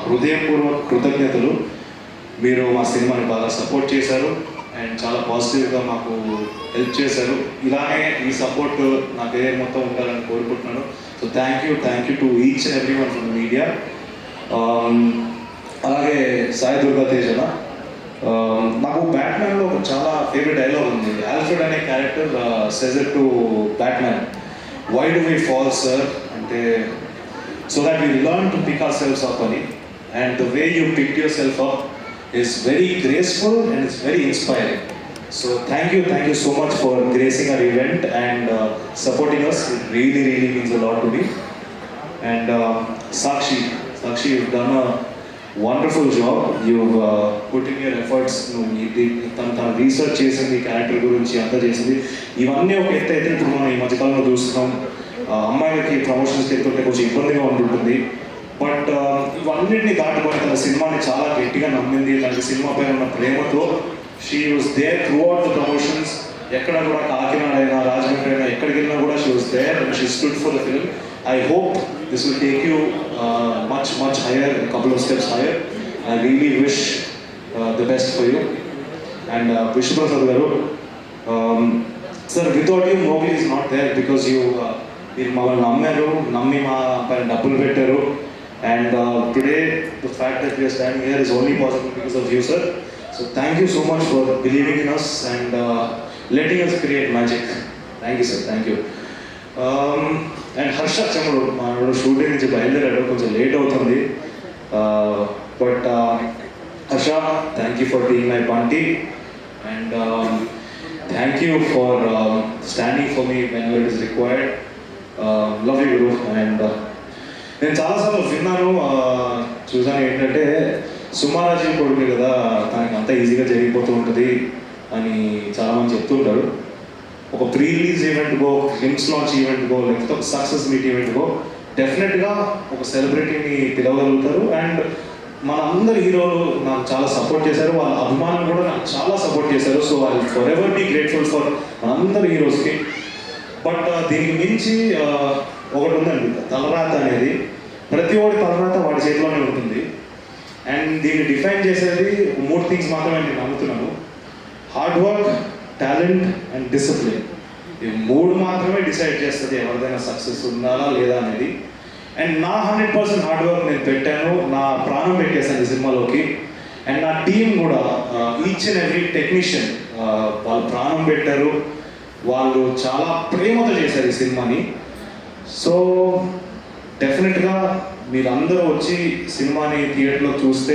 హృదయపూర్వక కృతజ్ఞతలు. మీరు మా సినిమాని బాగా సపోర్ట్ చేశారు అండ్ చాలా పాజిటివ్గా మాకు హెల్ప్ చేశారు. ఇలానే ఈ సపోర్ట్ నా కెరీర్ మొత్తం ఉండాలని కోరుకుంటున్నాను. So thank you to each and every one from media. అలాగే సాయి దుర్గా తేజన, నాకు బ్యాట్మ్యాన్లో ఒక చాలా ఫేవరెట్ డైలాగ్ ఉంది. ఆల్ఫ్రెడ్ అనే character says it to Batman, why do we fall sir అంటే, so that we learn to pick ourselves up అని. And the way you pick yourself up is very graceful and it's very inspiring. So thank you so much for gracing our event and supporting us. It really means a lot to me. And Sakshi, you've done a wonderful job. You've put in your efforts. తన research చేసింది, character గురించి అంతా చేసింది. ఇవన్నీ ఒక ఎత్తు అయితే ఇప్పుడు మనం ఈ మధ్యకాలంలో చూస్తున్నాం. అమ్మాయిలకి ప్రమోషన్స్కి వెళ్తుంటే కొంచెం ఇబ్బందిగా ఉంటుంది. బట్ ఇవన్నింటినీ దాటుకొని తన సినిమాని చాలా గట్టిగా నమ్మింది. తనకి సినిమా పైన ఉన్న ప్రేమతో she was there throughout the promotions. ఎక్కడ కూడా కాకినాడ అయినా, రాజమండ్రి అయినా, ఎక్కడికి వెళ్ళినా కూడా she was there and she stood for the film. I hope this will take you much higher, couple of steps higher. I really wish the best for you. And Vishnuprasad garu, sir without you Mowgli is not there because మీరు మమ్మల్ని నమ్మి మా పైన డబ్బులు పెట్టారు. And today, the fact that we are standing here is only possible because of you, sir. So thank you so much for believing in us and letting us create magic. Thank you, sir. Thank you. And Harsha Chamuru, our shooting is bayalderadu, koncham late avutundi. But Harsha, thank you for being my bunty. And thank you for standing for me whenever it is required. Love you, Guru. And నేను చాలాసార్లు విన్నాను, చూసాను ఏంటంటే సుమారాజీ కొడుకు కదా, తనకి అంతా ఈజీగా జరిగిపోతూ ఉంటుంది అని చాలామంది చెప్తుంటారు. ఒక ప్రీ రిలీజ్ ఈవెంట్కో, హిమ్స్ లాంచ్ ఈవెంట్కో, లేకపోతే ఒక సక్సెస్ మీట్ ఈవెంట్కో డెఫినెట్గా ఒక సెలబ్రిటీని పిలవగలుగుతారు. అండ్ మన అందరు హీరోలు నాకు చాలా సపోర్ట్ చేశారు, వాళ్ళ అభిమానులు కూడా నాకు చాలా సపోర్ట్ చేశారు. So I forever be grateful for మనందరు హీరోస్కి. బట్ దీనికి మించి ఒకటి ఉందండి, తలరాత అనేది. ప్రతి ఒక్కటి తలరాత వాడి చేతిలోనే ఉంటుంది. అండ్ దీన్ని డిఫైన్ చేసేది 3 థింగ్స్ మాత్రమే నేను నమ్ముతున్నాను: hard work, talent and discipline. ఇవి 3 మాత్రమే డిసైడ్ చేస్తుంది ఎవరిదైనా సక్సెస్ ఉండాలా లేదా అనేది. అండ్ నా 100% హార్డ్ వర్క్ నేను పెట్టాను, నా ప్రాణం పెట్టేశాను ఈ సినిమాలోకి. అండ్ నా టీం కూడా, ఈచ్ అండ్ ఎవ్రీ టెక్నీషియన్ వాళ్ళు ప్రాణం పెట్టారు, వాళ్ళు చాలా ప్రేమతో చేశారు ఈ సినిమాని. సో డెఫినెట్గా మీరందరూ వచ్చి సినిమాని థియేటర్లో చూస్తే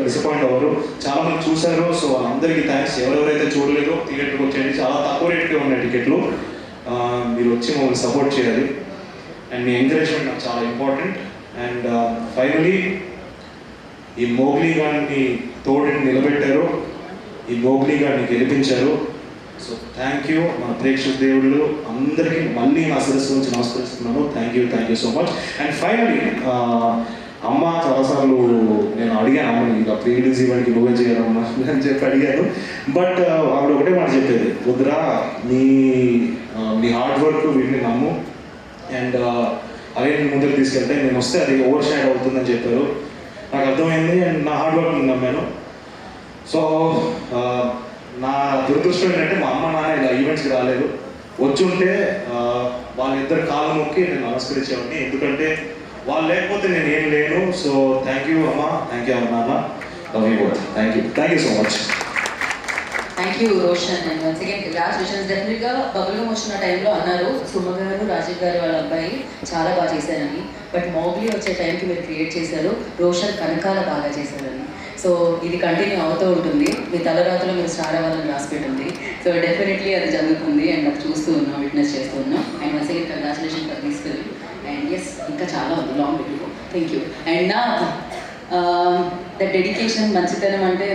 డిసప్పాయింట్ అవ్వరు. చాలామంది చూశారు, సో వాళ్ళందరికీ థ్యాంక్స్. ఎవరెవరైతే చూడలేదో థియేటర్కి వచ్చేయండి, చాలా తక్కువ రేట్కే ఉన్నాయి టికెట్లు. మీరు వచ్చి మమ్మల్ని సపోర్ట్ చేయాలి. అండ్ మీ ఎంకరేజ్మెంట్ నాకు చాలా ఇంపార్టెంట్. అండ్ ఫైనలీ ఈ మోగ్లీ గారిని తోడుని నిలబెట్టారు, ఈ మోగ్లీ గారిని గెలిపించారు. సో థ్యాంక్ యూ మన ప్రేక్షక దేవుళ్ళు అందరికీ మళ్ళీ నా శిరస్సు నుంచి నమస్కరిస్తున్నాను. Thank you so much. And finally అమ్మ చాలాసార్లు నేను అడిగాను, అమ్మని ఇంకా ప్రీ రిలీజ్ ఈవెంట్కి నువ్వే చేయాలమ్మా అని చెప్పి అడిగాను. బట్ ఆవిడ ఒకటే మాట చెప్పేది, వద్దురా నీ హార్డ్ వర్క్ వీటిని నమ్ము అండ్ అదే నేను ముందుకు తీసుకెళ్తే నేను వస్తే అది ఓవర్ షాడ్ అవుతుందని చెప్పారు. నాకు అర్థమైంది అండ్ నా హార్డ్ వర్క్ నమ్మాను. సో నా దురదృష్టం ఏంటంటే మా అమ్మ నాన్న ఇలా ఈవెంట్స్కి రాలేదు. వచ్చుంటే వాళ్ళిద్దరు కాళ్ళు మొక్కి నేను నమస్కరించేవాడిని, ఎందుకంటే వాళ్ళు లేకపోతే నేను ఏం లేను. సో థ్యాంక్ యూ అమ్మ, థ్యాంక్ యూ అమ్మ నాన్న, love you both. Thank you so much. Thank you Roshan. And once again congratulations. డెఫినెట్గా బబుల్గమ్ వచ్చిన టైంలో అన్నారు సుమ గారు, రాజీవ్ గారు వాళ్ళ అబ్బాయి చాలా బాగా చేశారని. బట్ మోగ్లీ వచ్చే టైంకి మీరు క్రియేట్ చేశారు, రోషన్ కనకాల బాగా చేశారని. సో ఇది కంటిన్యూ అవుతూ ఉంటుంది, మీ తలరాతలో మీరు స్టార్ అవ్వాలని రాసిపెట్టింది. సో డెఫినెట్లీ అది జరుగుతుంది అండ్ నాకు చూస్తూ ఉన్నాం, విట్నెస్ చేస్తూ ఉన్నాం. And once again congratulation for this film. And yes, ఇంకా చాలా ఉంది long video. Thank you. And నా ద డెడికేషన్, మంచితనం అంటే